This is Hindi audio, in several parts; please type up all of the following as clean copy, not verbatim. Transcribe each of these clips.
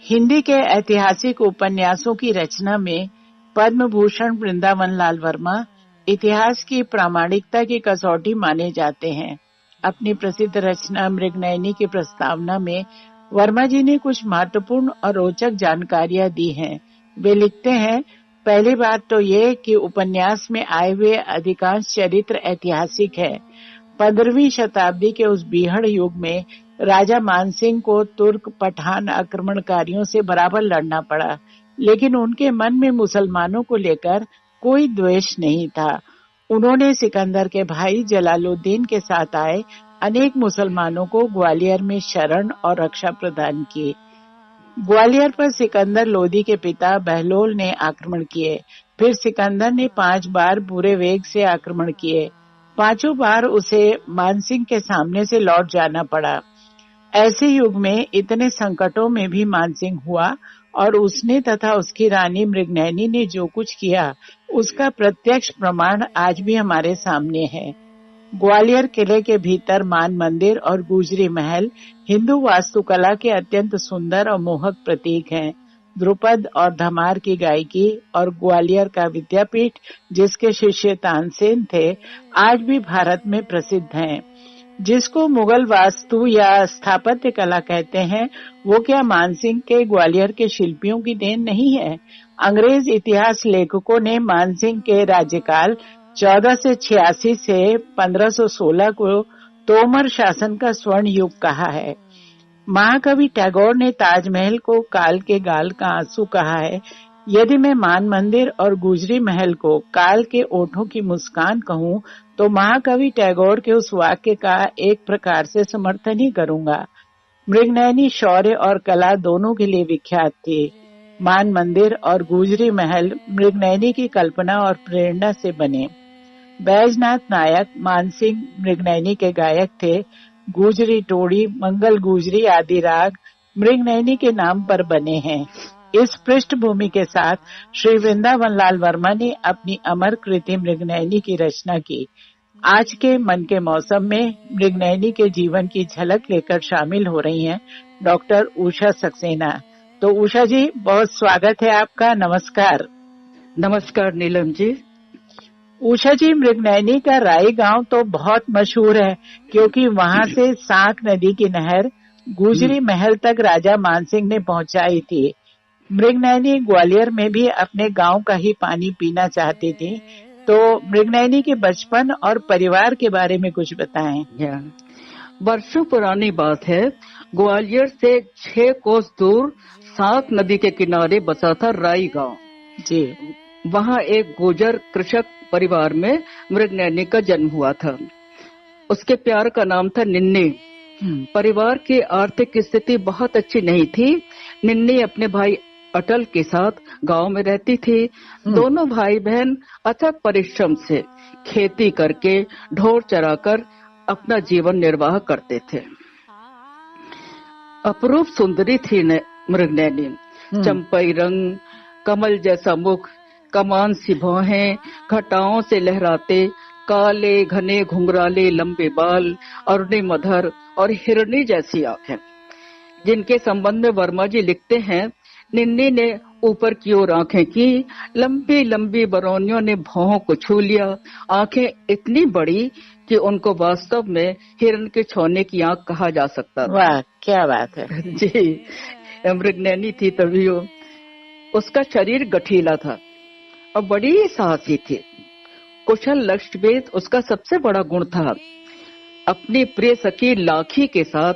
हिंदी के ऐतिहासिक उपन्यासों की रचना में पद्म भूषण वृंदावन लाल वर्मा इतिहास की प्रामाणिकता की कसौटी माने जाते हैं। अपनी प्रसिद्ध रचना मृगनयनी की प्रस्तावना में वर्मा जी ने कुछ महत्वपूर्ण और रोचक जानकारियां दी हैं। वे लिखते हैं, पहली बात तो ये कि उपन्यास में आए हुए अधिकांश चरित्र ऐतिहासिक है। 15वीं शताब्दी के उस बीहड़ युग में राजा मानसिंह को तुर्क पठान आक्रमणकारियों से बराबर लड़ना पड़ा, लेकिन उनके मन में मुसलमानों को लेकर कोई द्वेष नहीं था। उन्होंने सिकंदर के भाई जलालुद्दीन के साथ आए अनेक मुसलमानों को ग्वालियर में शरण और रक्षा प्रदान की। ग्वालियर पर सिकंदर लोदी के पिता बहलोल ने आक्रमण किए। फिर सिकंदर ने 5 बार पूरे वेग से आक्रमण किए। 5 बार उसे मानसिंह के सामने से लौट जाना पड़ा। ऐसे युग में इतने संकटों में भी मानसिंह हुआ और उसने तथा उसकी रानी मृगनयनी ने जो कुछ किया उसका प्रत्यक्ष प्रमाण आज भी हमारे सामने है। ग्वालियर किले के भीतर मान मंदिर और गुजरी महल हिंदू वास्तुकला के अत्यंत सुंदर और मोहक प्रतीक हैं। ध्रुपद और धमार की गायकी और ग्वालियर का विद्यापीठ जिसके शिष्य तानसेन थे आज भी भारत में प्रसिद्ध हैं। जिसको मुगल वास्तु या स्थापत्य कला कहते हैं वो क्या मानसिंह के ग्वालियर के शिल्पियों की देन नहीं है? अंग्रेज इतिहास लेखकों ने मानसिंह के राज्यकाल 1486 से 1516 को तोमर शासन का स्वर्ण युग कहा है। महाकवि टैगोर ने ताजमहल को काल के गाल का आंसू कहा है। यदि मैं मान मंदिर और गुजरी महल को काल के ओठों की मुस्कान कहूँ तो महाकवि टैगोर के उस वाक्य का एक प्रकार से समर्थन ही करूंगा। मृगनयनी शौर्य और कला दोनों के लिए विख्यात थी। मान मंदिर और गुजरी महल मृगनयनी की कल्पना और प्रेरणा से बने। बैजनाथ नायक मानसिंह मृगनयनी के गायक थे। गुजरी टोड़ी, मंगल गुजरी आदि राग मृगनयनी के नाम पर बने हैं। इस पृष्ठभूमि के साथ श्री वृंदावन लाल वर्मा ने अपनी अमर कृति मृगनयनी की रचना की। आज के मन के मौसम में मृगनयनी के जीवन की झलक लेकर शामिल हो रही हैं डॉक्टर उषा सक्सेना। तो उषा जी, बहुत स्वागत है आपका। नमस्कार। नमस्कार नीलम जी। उषा जी, मृगनयनी का राई गांव तो बहुत मशहूर है क्योंकि वहां से साक नदी की नहर गुजरी महल तक राजा मानसिंह ने पहुंचाई थी। मृगनयनी ग्वालियर में भी अपने गांव का ही पानी पीना चाहती थी। तो मृगनयनी के बचपन और परिवार के बारे में कुछ बताएं। वर्षों पुरानी बात है। ग्वालियर से 6 कोस दूर साक नदी के किनारे बसा था राई गांव जी। वहां एक गुर्जर कृषक परिवार में मृगनयनी का जन्म हुआ था। उसके प्यार का नाम था निन्नी। परिवार की आर्थिक स्थिति बहुत अच्छी नहीं थी। निन्नी अपने भाई अटल के साथ गांव में रहती थी। दोनों भाई बहन अथक परिश्रम से खेती करके ढोर चराकर अपना जीवन निर्वाह करते थे। अपरूप सुंदरी थी मृगनयनी। चंपई रंग, कमल जैसा मुख, कमान सी भौहें, घटाओं से लहराते काले घने घुंघराले लंबे बाल, अरुणी मधर और हिरणी जैसी आंखें। जिनके संबंध में वर्मा जी लिखते हैं, निन्नी ने ऊपर की ओर आंखें की, लंबी लंबी बरौनियों ने भौहों को छू लिया। आंखें इतनी बड़ी कि उनको वास्तव में हिरण के छौने की आंख कहा जा सकता था। वाह, क्या बात है जी। मृगनयनी थी तभी वो। उसका शरीर गठीला था और बड़ी साहसी थी। कुशल लक्ष्यभेद उसका सबसे बड़ा गुण था। अपनी प्रिय सखी लाखी के साथ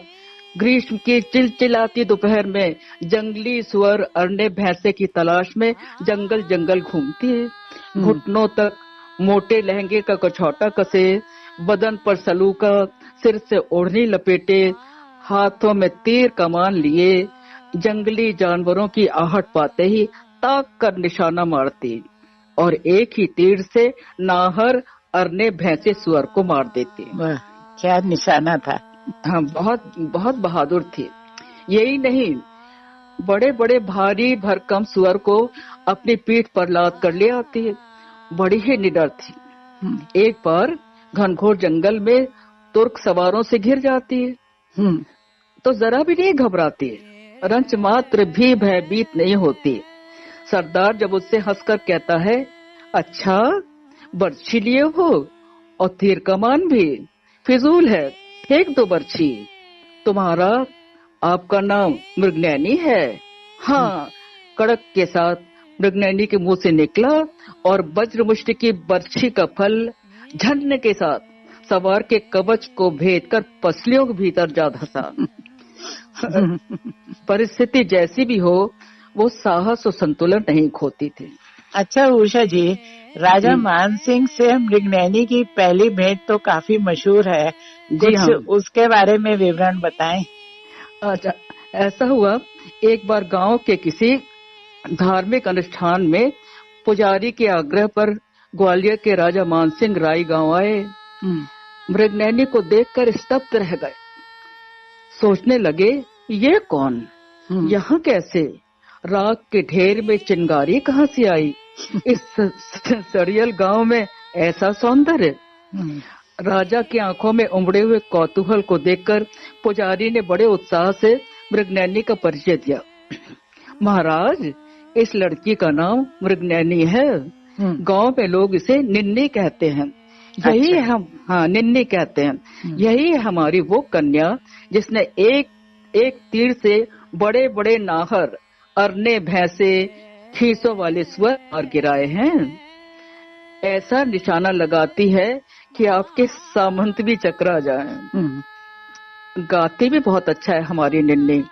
ग्रीष्म की चिलचिलाती दोपहर में जंगली सुअर, अरने, भैंसे की तलाश में जंगल जंगल घूमती है। घुटनों तक मोटे लहंगे का कछौटा कसे, बदन पर सलूका, सिर से ओढ़नी लपेटे, हाथों में तीर कमान लिए, जंगली जानवरों की आहट पाते ही ताक कर निशाना मारती और एक ही तीर से नाहर, अरने, भैंसे, सुअर को मार देती। वाह, क्या निशाना था। हाँ, बहुत बहुत बहादुर थी। यही नहीं, बड़े बड़े भारी भरकम सुअर को अपनी पीठ पर लाद कर ले आती है। बड़ी ही निडर थी। एक बार घनघोर जंगल में तुर्क सवारों से घिर जाती है तो जरा भी नहीं घबराती है। रंच मात्र भी भयभीत नहीं होती। सरदार जब उससे हंसकर कहता है, अच्छा बर्छी लिए हो और तीर कमान भी, फिजूल है, फेंक दो बर्छी। तुम्हारा आपका नाम मृगनयनी है? हाँ, कड़क के साथ मृगनयनी के मुंह से निकला और वज्रमुष्टि की बर्छी का फल झंडने के साथ सवार के कवच को भेदकर पसलियों के भीतर जा धंसा। परिस्थिति जैसी भी हो, वो साहस और संतुलन नहीं खोती थी। अच्छा उषा जी, राजा मान सिंह से मृगनयनी की पहली भेंट तो काफी मशहूर है, जी हाँ। कुछ उसके बारे में विवरण बताएं। अच्छा, ऐसा हुआ, एक बार गांव के किसी धार्मिक अनुष्ठान में पुजारी के आग्रह पर ग्वालियर के राजा मानसिंह राय गांव आए। मृगनयनी को देखकर स्तब्ध रह गए। सोचने लगे, ये कौन, यहाँ कैसे, राख के ढेर में चिंगारी कहाँ से आई, इस सड़ियल गांव में ऐसा सौंदर्य। राजा की आंखों में उमड़े हुए कौतूहल को देखकर पुजारी ने बड़े उत्साह से मृगनयनी का परिचय दिया। महाराज, इस लड़की का नाम मृगनयनी है। गांव में लोग इसे निन्नी कहते हैं। यही अच्छा। हम, हाँ, निन्नी कहते हैं। यही है हमारी वो कन्या जिसने एक तीर से बड़े बड़े नाहर, अरने, भैंसे, खीसों वाले स्वर मार गिराए हैं। ऐसा निशाना लगाती है कि आपके सामंत भी चकरा जाएं। गाती भी बहुत अच्छा है हमारी निन्नी।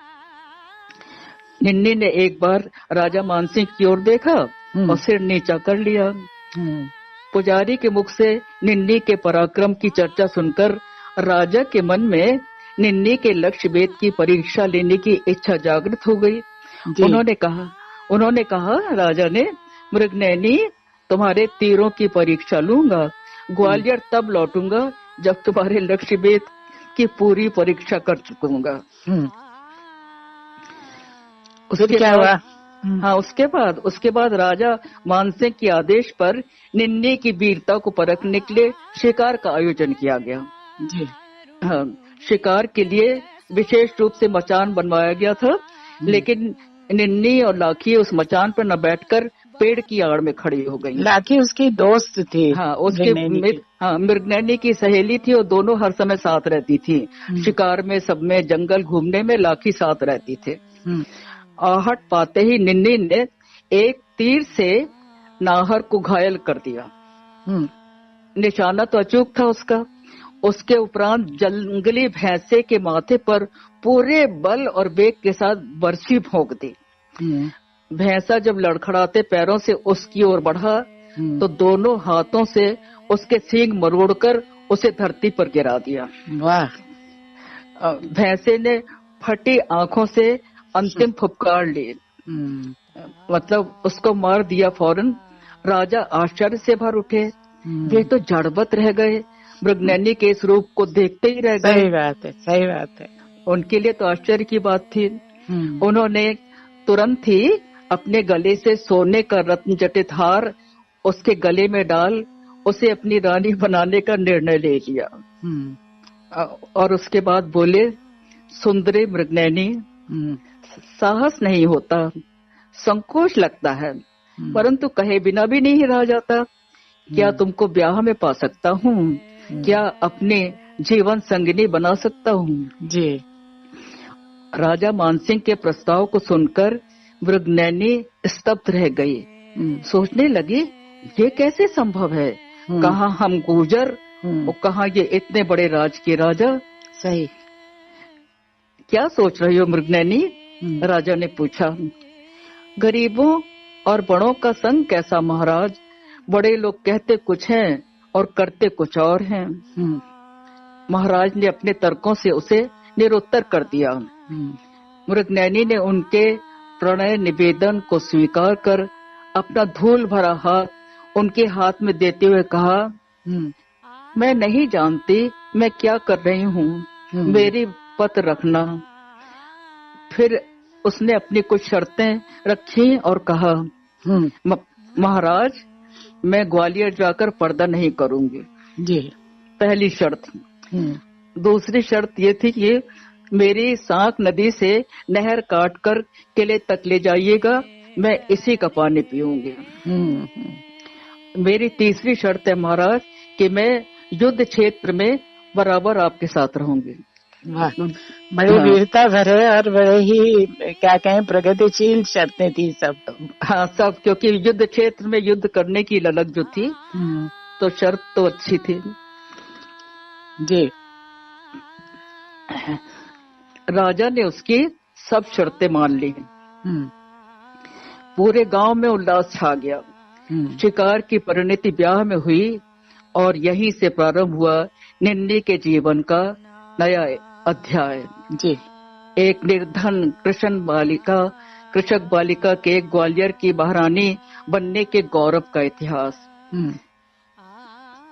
निन्नी ने एक बार राजा मानसिंह की ओर देखा और सिर नीचा कर लिया। पुजारी के मुख से निन्नी के पराक्रम की चर्चा सुनकर राजा के मन में निन्नी के लक्ष्य भेद की परीक्षा लेने की इच्छा जागृत हो गई। उन्होंने कहा, राजा ने, मृगनयनी, तुम्हारे तीरों की परीक्षा लूंगा। ग्वालियर तब लौटूंगा जब तुम्हारे लक्ष्य भेद की पूरी परीक्षा कर चुकूंगा। उसके क्या हुआ? हाँ, उसके बाद राजा मानसिंह के आदेश पर निन्नी की वीरता को परखने के लिए शिकार का आयोजन किया गया। जी हाँ, शिकार के लिए विशेष रूप से मचान बनवाया गया था, लेकिन निन्नी और लाखी उस मचान पर न बैठकर पेड़ की आड़ में खड़ी हो गई। लाखी उसकी दोस्त थी। हाँ, मृगनयनी की सहेली थी और दोनों हर समय साथ रहती थी। शिकार में, सब में, जंगल घूमने में लाखी साथ रहती थे। आहट पाते ही निन्नी ने एक तीर से नाहर को घायल कर दिया। निशाना तो अचूक था उसका। उसके उपरांत जंगली भैंसे के माथे पर पूरे बल और वेग के साथ बर्छी भोंक दी। भैंसा जब लड़खड़ाते पैरों से उसकी ओर बढ़ा तो दोनों हाथों से उसके सींग मरोड़कर उसे धरती पर गिरा दिया। वाह! भैंसे ने फटी आंखों से अंतिम फुफकार ली, मतलब उसको मार दिया फौरन। राजा आश्चर्य से भर उठे। वे तो जड़बत रह गए, मृगनयनी के इस रूप को देखते ही रह गए। सही बात है। उनके लिए तो आश्चर्य की बात थी। उन्होंने तुरंत ही अपने गले से सोने का रत्न जटित हार उसके गले में डाल उसे अपनी रानी बनाने का निर्णय ले लिया। और उसके बाद बोले, सुंदरी मृगनयनी, साहस नहीं होता, संकोच लगता है, परंतु कहे बिना भी नहीं रह जाता। क्या तुमको ब्याह में पा सकता हूँ? क्या अपने जीवन संगिनी बना सकता हूँ? जी। राजा मानसिंह के प्रस्ताव को सुनकर मृगनयनी स्तब्ध रह गई। सोचने लगी, ये कैसे संभव है? कहाँ हम गुर्जर और कहाँ ये इतने बड़े राज के राजा। सही। क्या सोच रही हो मृगनयनी? राजा ने पूछा। गरीबों और बड़ों का संग कैसा महाराज? बड़े लोग कहते कुछ हैं और करते कुछ और हैं। महाराज ने अपने तर्कों से उसे निरुत्तर कर दिया। मृगनयनी ने उनके प्रणय निवेदन को स्वीकार कर अपना धूल भरा हाथ उनके हाथ में देते हुए कहा, मैं नहीं जानती मैं क्या कर रही हूँ, मेरी पत रखना। फिर उसने अपनी कुछ शर्तें रखी और कहा, महाराज, मैं ग्वालियर जाकर पर्दा नहीं करूंगी। जी। पहली शर्त। दूसरी शर्त ये थी कि मेरी सांक नदी से नहर काट कर किले तक ले जाइएगा, मैं इसी का पानी पीऊंगी। मेरी तीसरी शर्त है महाराज कि मैं युद्ध क्षेत्र में बराबर आपके साथ रहूंगी। वाह, बड़े वीरता भरे और बड़े ही क्या कहें प्रगतिशील शर्तें थी सब। हाँ सब, क्योंकि युद्ध क्षेत्र में युद्ध करने की ललक जो थी तो शर्त तो अच्छी थी जी। राजा ने उसकी सब शर्तें मान ली। पूरे गांव में उल्लास छा गया। शिकार की परिणति ब्याह में हुई और यहीं से प्रारंभ हुआ निन्नी के जीवन का नया अध्याय जी। एक निर्धन कृषक बालिका के ग्वालियर की महारानी बनने के गौरव का इतिहास।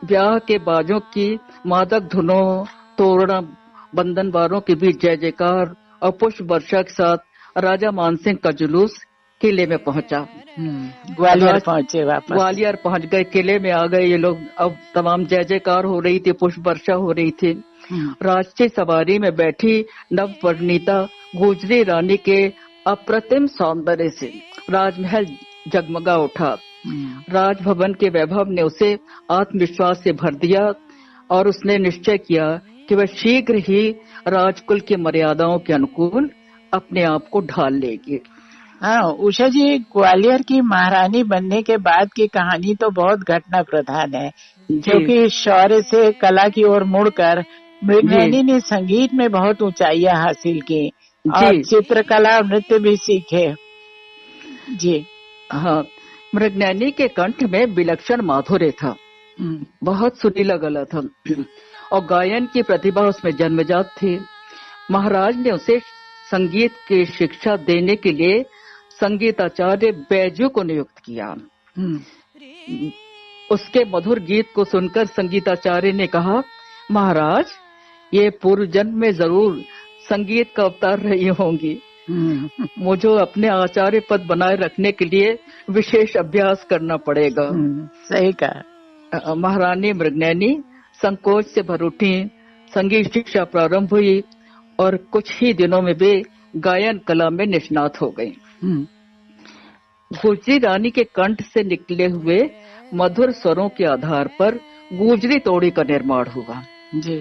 ब्याह के बाजों की मादक धुनों, तोरणा बंधनवारों के बीच जय जयकार और पुष्प वर्षा के साथ राजा मानसिंह का जुलूस किले में पहुंचा। ग्वालियर पहुंचे, वापस ग्वालियर पहुंच गए, किले में आ गए ये लोग। अब तमाम जय जयकार हो रही थी, पुष्प वर्षा हो रही थी। राष्ट्रीय सवारी में बैठी नवपरिणीता गुजरी रानी के अप्रतिम सौंदर्य से राजमहल जगमगा उठा। राजभवन के वैभव ने उसे आत्मविश्वास से भर दिया और उसने निश्चय किया कि वह शीघ्र ही राजकुल की मर्यादाओं के अनुकूल अपने आप को ढाल लेगी। हाँ उषा जी, ग्वालियर की महारानी बनने के बाद की कहानी तो बहुत घटना प्रधान है, क्योंकि शौर्य से कला की ओर मुड़कर मृगनयनी ने संगीत में बहुत ऊंचाइयां हासिल की और चित्रकला और नृत्य भी सीखे। जी हाँ, मृगनयनी के कंठ में विलक्षण माधुर्य था, बहुत सुरीला गला था और गायन की प्रतिभा उसमें जन्मजात थी। महाराज ने उसे संगीत की शिक्षा देने के लिए संगीताचार्य बैजू को नियुक्त किया। उसके मधुर गीत को सुनकर संगीताचार्य ने कहा, महाराज ये पूर्व जन्म में जरूर संगीत का अवतार रही होंगी। मुझे अपने आचार्य पद बनाए रखने के लिए विशेष अभ्यास करना पड़ेगा। सही कहा। महारानी मृगनयनी संकोच से भर उठी। संगीत शिक्षा प्रारंभ हुई और कुछ ही दिनों में वे गायन कला में निष्णात हो गई। गुजरी रानी के कंठ से निकले हुए मधुर स्वरों के आधार पर गुजरी तोड़ी का निर्माण हुआ। जी।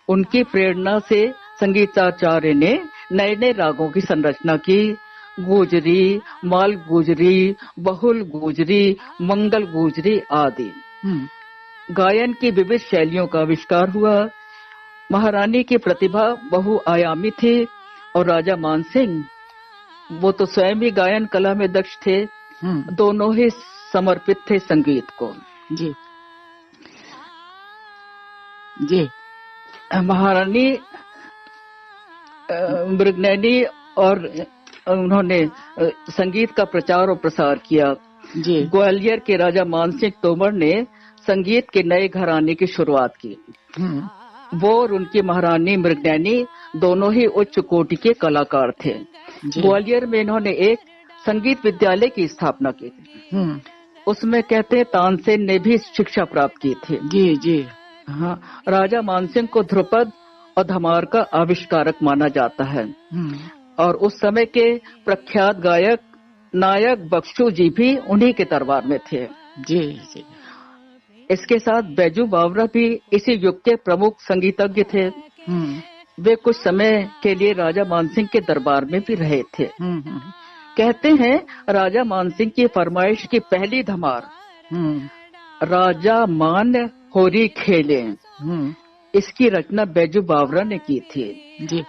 उनकी प्रेरणा से संगीताचार्य ने नए नए रागों की संरचना की। गुजरी, माल गुजरी, बहुल गुजरी, मंगल गुजरी आदि गायन की विविध शैलियों का आविष्कार हुआ। महारानी की प्रतिभा बहुआयामी थी और राजा मानसिंह वो तो स्वयं ही गायन कला में दक्ष थे। दोनों ही समर्पित थे संगीत को। जी जी। महारानी मृगनयनी और उन्होंने संगीत का प्रचार और प्रसार किया। जी। ग्वालियर के राजा मानसिंह तोमर ने संगीत के नए घराने की शुरुआत की। वो और उनकी महारानी मृगनयनी दोनों ही उच्च कोटि के कलाकार थे। ग्वालियर में इन्होंने एक संगीत विद्यालय की स्थापना की थी। उसमें कहते हैं तानसेन ने भी शिक्षा प्राप्त की थी। जी जी। हाँ, राजा मानसिंह को ध्रुपद और धमार का आविष्कारक माना जाता है और उस समय के प्रख्यात गायक नायक बख्शू जी भी उन्हीं के दरबार में थे। जी जी। इसके साथ बैजू बावरा भी इसी युग के प्रमुख संगीतज्ञ थे। वे कुछ समय के लिए राजा मानसिंह के दरबार में भी रहे थे। कहते हैं राजा मानसिंह की फरमाइश की पहली धमार राजा मान होरी खेले, इसकी रचना बैजू बावरा ने की थी। जी।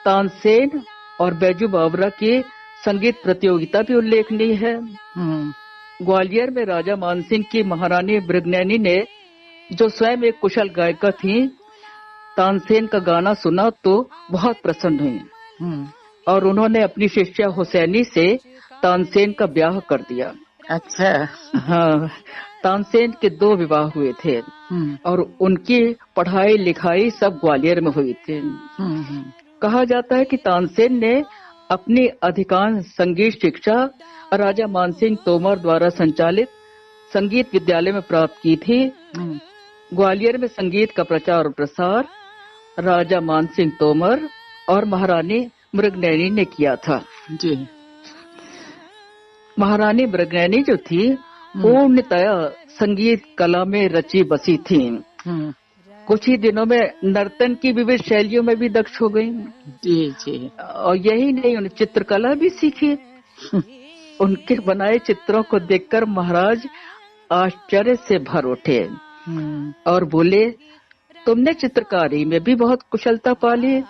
तानसेन और बैजू बावरा की संगीत प्रतियोगिता भी उल्लेखनीय है। ग्वालियर में राजा मानसिंह की महारानी मृगनयनी ने, जो स्वयं एक कुशल गायिका थी, तानसेन का गाना सुना तो बहुत प्रसन्न हुई और उन्होंने अपनी शिष्या हुसैनी से तानसेन का ब्याह कर दिया। अच्छा। हाँ, तानसेन के 2 विवाह हुए थे और उनकी पढ़ाई लिखाई सब ग्वालियर में हुई थी। कहा जाता है कि तानसेन ने अपनी अधिकांश संगीत शिक्षा राजा मानसिंह तोमर द्वारा संचालित संगीत विद्यालय में प्राप्त की थी। ग्वालियर में संगीत का प्रचार और प्रसार राजा मानसिंह तोमर और महारानी मृगनयनी ने किया था जी। महारानी मृगनयनी जो थी पूर्णतया संगीत कला में रची बसी थी। कुछ ही दिनों में नर्तन की विविध शैलियों में भी दक्ष हो गई। जी जी। और यही नहीं, उन्हें चित्रकला भी सीखी। उनके बनाए चित्रों को देखकर महाराज आश्चर्य से भर उठे और बोले, तुमने चित्रकारी में भी बहुत कुशलता पाली,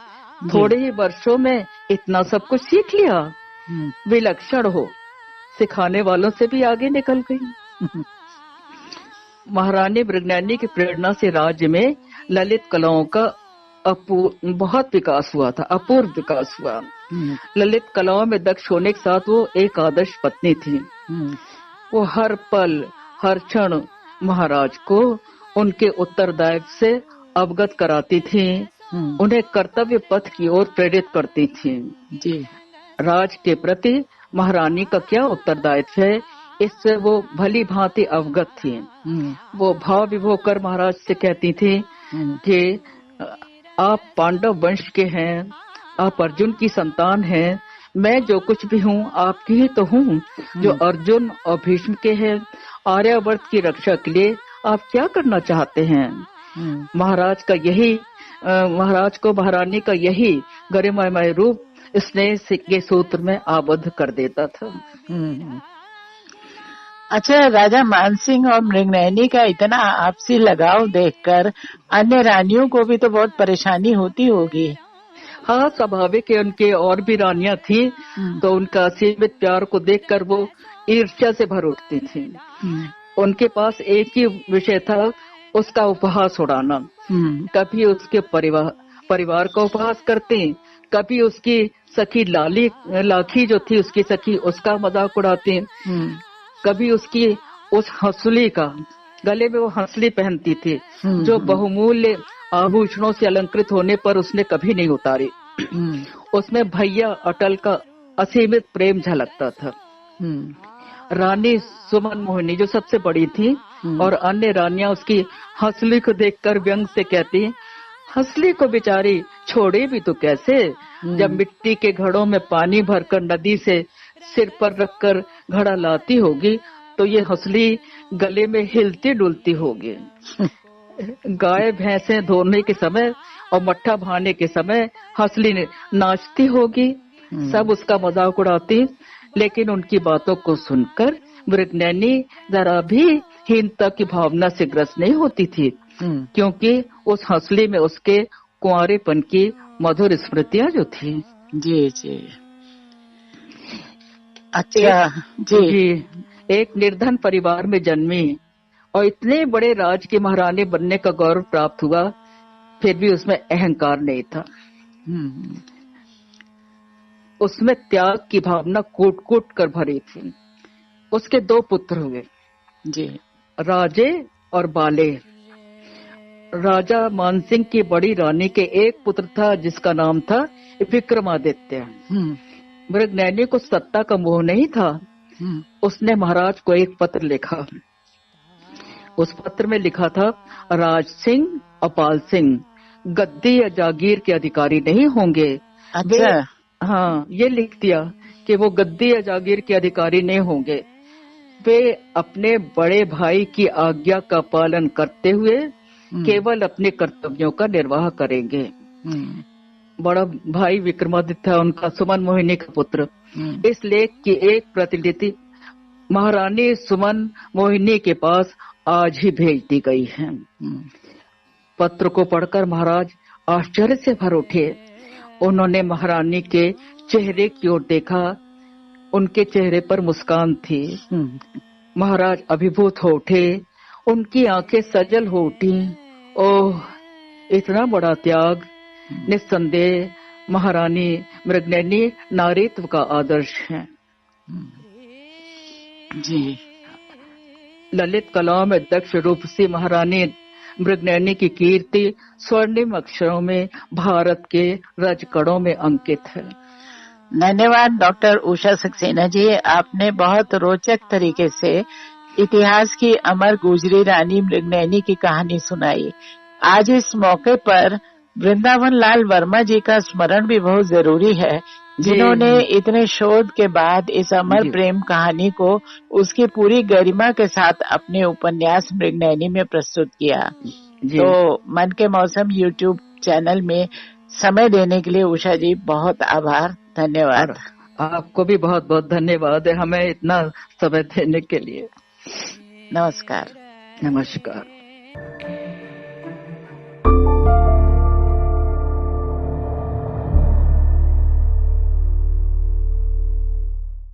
थोड़े ही वर्षों में इतना सब कुछ सीख लिया, विलक्षण हो, सिखाने वालों से भी आगे निकल गई। महारानी मृगनयनी की प्रेरणा से राज्य में ललित कलाओं का बहुत विकास हुआ था, अपूर्व विकास हुआ। ललित कलाओं में दक्ष होने के साथ वो एक आदर्श पत्नी थी। वो हर पल हर क्षण महाराज को उनके उत्तरदायित्व से अवगत कराती थी, उन्हें कर्तव्य पथ की ओर प्रेरित करती थी। जी। राज के प्रति महारानी का क्या उत्तरदायित्व है, इससे वो भली भांति अवगत थी। वो भाव विभोर कर महाराज से कहती थी कि आप पांडव वंश के हैं, आप अर्जुन की संतान हैं, मैं जो कुछ भी हूँ आपकी ही तो हूँ। जो अर्जुन और भीष्म के हैं, आर्यावर्त की रक्षा के लिए आप क्या करना चाहते हैं? महाराज को महारानी का यही गरिमामय रूप स्नेह के सूत्र में आबद्ध कर देता था। अच्छा, राजा मानसिंह और मृगनयनी का इतना आपसी लगाव देखकर अन्य रानियों को भी तो बहुत परेशानी होती होगी। हाँ, स्वाभाविक है, उनके और भी रानियां थी, तो उनका सीमित प्यार को देखकर वो ईर्ष्या से भर उठती थी। उनके पास एक ही विषय था, उसका उपहास उड़ाना। कभी उसके परिवार का उपहास करते, कभी उसकी सखी लाखी जो थी उसकी सखी, उसका मजाक उड़ाते, कभी उसकी उस हंसली का, गले में वो हंसली पहनती थी जो बहुमूल्य आभूषणों से अलंकृत होने पर उसने कभी नहीं उतारी। उसमें भैया अटल का असीमित प्रेम झलकता था। रानी सुमन मोहिनी जो सबसे बड़ी थी और अन्य रानियां उसकी हंसली को देखकर व्यंग से कहती, हंसली को बेचारी छोड़े भी तो कैसे, जब मिट्टी के घड़ों में पानी भरकर नदी से सिर पर रखकर घड़ा लाती होगी तो ये हंसली गले में हिलती डुलती होगी। गाय भैंसे धोने के समय और मट्ठा भाने के समय हंसली नाचती होगी। सब उसका मजाक उड़ाती, लेकिन उनकी बातों को सुनकर मृगनयनी जरा भी हीनता की भावना से ग्रस्त नहीं होती थी, क्योंकि उस हंसली में उसके कुंवारेपन की मधुर स्मृतियां जो थी। जी जी। अच्छा जी। एक निर्धन परिवार में जन्मी और इतने बड़े राज की महारानी बनने का गौरव प्राप्त हुआ, फिर भी उसमें अहंकार नहीं था। उसमें त्याग की भावना कूट कूट कर भरी थी। उसके 2 पुत्र हुए जी, राजे और बाले। राजा मानसिंह की बड़ी रानी के एक पुत्र था जिसका नाम था विक्रमादित्य। मृगनयनी को सत्ता का मोह नहीं था। उसने महाराज को एक पत्र लिखा। उस पत्र में लिखा था, राज सिंह और पाल सिंह गद्दी या जागीर के अधिकारी नहीं होंगे। अच्छा। हाँ, ये लिख दिया कि वो गद्दी या जागीर के अधिकारी नहीं होंगे। वे अपने बड़े भाई की आज्ञा का पालन करते हुए केवल अपने कर्तव्यों का निर्वाह करेंगे। बड़ा भाई विक्रमादित्य, उनका सुमन मोहिनी का पुत्र। इस लेख की एक प्रतिलिपि महारानी सुमन मोहिनी के पास आज ही भेज दी गई है। पत्र को पढ़कर महाराज आश्चर्य से भर उठे। उन्होंने महारानी के चेहरे की ओर देखा, उनके चेहरे पर मुस्कान थी। महाराज अभिभूत हो उठे, उनकी आंखें सजल हो उठी। ओह, इतना बड़ा त्याग! निस्संदेह महारानी मृगनयनी नारीत्व का आदर्श है। जी। ललित कलाओं में दक्ष रूप से महारानी मृगनयनी की कीर्ति स्वर्णिम अक्षरों में भारत के रजकड़ों में अंकित है। धन्यवाद डॉक्टर उषा सक्सेना जी, आपने बहुत रोचक तरीके से इतिहास की अमर गुजरी रानी मृगनयनी की कहानी सुनाई। आज इस मौके पर वृंदावन लाल वर्मा जी का स्मरण भी बहुत जरूरी है, जिन्होंने इतने शोध के बाद इस अमर प्रेम कहानी को उसकी पूरी गरिमा के साथ अपने उपन्यास मृगनयनी में प्रस्तुत किया। तो मन के मौसम यूट्यूब चैनल में समय देने के लिए उषा जी बहुत आभार, धन्यवाद। आपको भी बहुत बहुत धन्यवाद है हमें इतना समय देने के लिए। नमस्कार। नमस्कार।